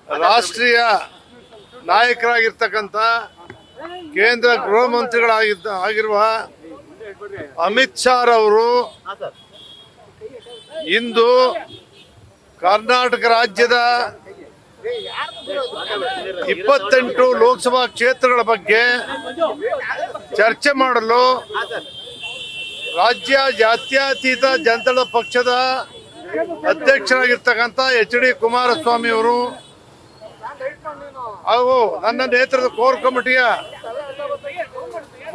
ರಾಷ್ಟ್ರೀಯ ನಾಯಕರಾಗಿರ್ತಕ್ಕಂಥ ಕೇಂದ್ರ ಗೃಹ ಮಂತ್ರಿಗಳಾಗಿರುವ ಅಮಿತ್ ಶಾ ಅವರು ಇಂದು ಕರ್ನಾಟಕ ರಾಜ್ಯದ 28 ಲೋಕಸಭಾ ಕ್ಷೇತ್ರಗಳ ಬಗ್ಗೆ ಚರ್ಚೆ ಮಾಡಲು ರಾಜ್ಯ ಜಾತ್ಯತೀತ ಜನತಾ ಪಕ್ಷದ ಅಧ್ಯಕ್ಷರಾಗಿರ್ತಕ್ಕಂಥ ಎಚ್.ಡಿ. ಕುಮಾರಸ್ವಾಮಿ ಅವರು ಹಾಗೂ ನನ್ನ ನೇತೃತ್ವದ ಕೋರ್ ಕಮಿಟಿಯ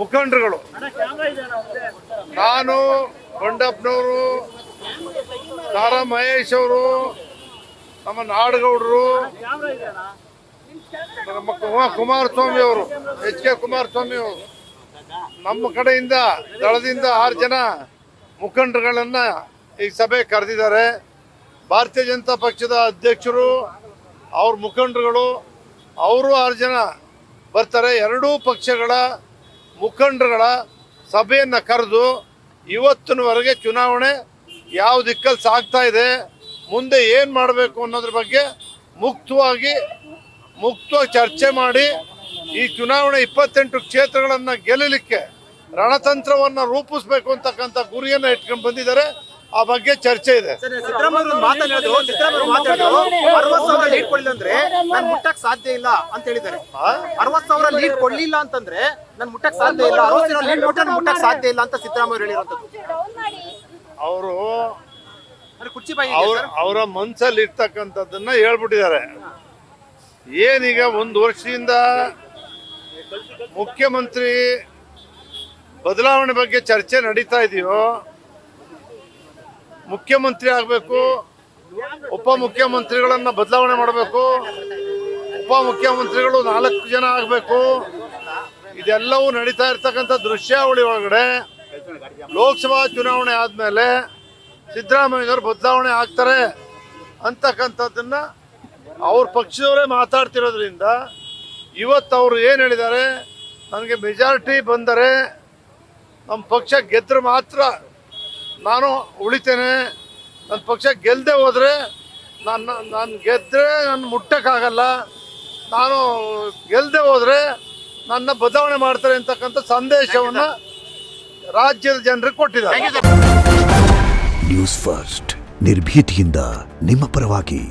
ಮುಖಂಡರುಗಳು, ನಾನು, ಬಂಡಪ್ಪನವರು, ತಾರಾ ಮಹೇಶ್ ಅವರು, ನಮ್ಮ ನಾಡಗೌಡರು, ನಮ್ಮ ಕುಮಾರಸ್ವಾಮಿ ಅವರು, ಎಚ್.ಕೆ. ಕುಮಾರಸ್ವಾಮಿ ಅವರು, ನಮ್ಮ ಕಡೆಯಿಂದ ದಳದಿಂದ 6 ಜನ ಮುಖಂಡರುಗಳನ್ನ ಈ ಸಭೆ ಕರೆದಿದ್ದಾರೆ. ಭಾರತೀಯ ಜನತಾ ಪಕ್ಷದ ಅಧ್ಯಕ್ಷರು, ಅವ್ರ ಮುಖಂಡರುಗಳು, ಅವರು 6 ಜನ ಬರ್ತಾರೆ. ಎರಡೂ ಪಕ್ಷಗಳ ಮುಖಂಡರುಗಳ ಸಭೆಯನ್ನು ಕರೆದು ಇವತ್ತಿನವರೆಗೆ ಚುನಾವಣೆ ಯಾವ ದಿಕ್ಕಲ್ಲಿ ಸಾಗ್ತಾ ಇದೆ, ಮುಂದೆ ಏನು ಮಾಡಬೇಕು ಅನ್ನೋದ್ರ ಬಗ್ಗೆ ಮುಕ್ತವಾಗಿ ಚರ್ಚೆ ಮಾಡಿ ಈ ಚುನಾವಣೆ 28 ಕ್ಷೇತ್ರಗಳನ್ನು ಗೆಲ್ಲಲಿಕ್ಕೆ ರಣತಂತ್ರವನ್ನು ರೂಪಿಸಬೇಕು ಅಂತಕ್ಕಂಥ ಗುರಿಯನ್ನು ಇಟ್ಕೊಂಡು ಬಂದಿದ್ದಾರೆ. ಆ ಬಗ್ಗೆ ಚರ್ಚೆ ಇದೆ. ಮುಟ್ಟಕ್ ಸಾಧ್ಯ ಇಲ್ಲ ಅಂತ ಹೇಳಿದ್ದಾರೆ. 60,000 ಲೀಡ್ ಕೊಡ್ಲಿಲ್ಲ ಅಂತಂದ್ರೆ ನಾನು ಮುಟ್ಟಕ್ ಸಾಧ್ಯ ಇಲ್ಲ, 60,000 ಲೀಡ್ ಕೊಟ್ಟರೆ ಮುಟ್ಟಕ್ ಸಾಧ್ಯ ಇಲ್ಲ ಅಂತ ಸಿದ್ದರಾಮಯ್ಯ ಹೇಳಿರುವಂತದ್ದು. ಅವರು ಅವರ ಮನಸ್ಸಲ್ಲಿ ಇರ್ತಕ್ಕಂಥದ್ದನ್ನ ಹೇಳ್ಬಿಟ್ಟಿದ್ದಾರೆ. ಏನೀಗ 1 ವರ್ಷದಿಂದ ಮುಖ್ಯಮಂತ್ರಿ ಬದಲಾವಣೆ ಬಗ್ಗೆ ಚರ್ಚೆ ನಡೀತಾ ಇದೆಯೋ, ಮುಖ್ಯಮಂತ್ರಿ ಆಗಬೇಕು, ಉಪಮುಖ್ಯಮಂತ್ರಿಗಳನ್ನ ಬದಲಾವಣೆ ಮಾಡಬೇಕು, ಉಪಮುಖ್ಯಮಂತ್ರಿಗಳು 4 ಜನ ಆಗಬೇಕು, ಇದೆಲ್ಲವೂ ನಡೀತಾ ಇರ್ತಕ್ಕಂಥ ದೃಶ್ಯಾವಳಿ ಒಳಗಡೆ ಲೋಕಸಭಾ ಚುನಾವಣೆ ಆದಮೇಲೆ ಸಿದ್ದರಾಮಯ್ಯನವರು ಬದಲಾವಣೆ ಆಗ್ತಾರೆ ಅಂತಕ್ಕಂಥದ್ದನ್ನ ಅವ್ರ ಪಕ್ಷದವರೇ ಮಾತಾಡ್ತಿರೋದ್ರಿಂದ ಇವತ್ತು ಅವರು ಏನು ಹೇಳಿದ್ದಾರೆ, ನನಗೆ ಮೆಜಾರಿಟಿ ಬಂದರೆ ನಮ್ಮ ಪಕ್ಷ ಗೆದ್ದರೆ ಮಾತ್ರ ನಾನು ಉಳಿತೇನೆ, ನನ್ನ ಪಕ್ಷ ಗೆಲ್ಲದೆ ಹೋದರೆ ನಾನು ಗೆದ್ದರೆ ನನ್ನ ಮುಟ್ಟಕ್ಕಾಗಲ್ಲ, ನಾನು ಗೆಲ್ಲದೆ ಹೋದರೆ ನನ್ನ ಬದಲಾವಣೆ ಮಾಡ್ತಾರೆ ಅಂತಕ್ಕಂಥ ಸಂದೇಶವನ್ನು ರಾಜ್ಯದ ಜನರಿಗೆ ಕೊಟ್ಟಿದ್ದಾರೆ. ನ್ಯೂಸ್ ಫಸ್ಟ್ ನಿರ್ಭೀತಿಯಿಂದ ನಿಮ್ಮ ಪರವಾಗಿ.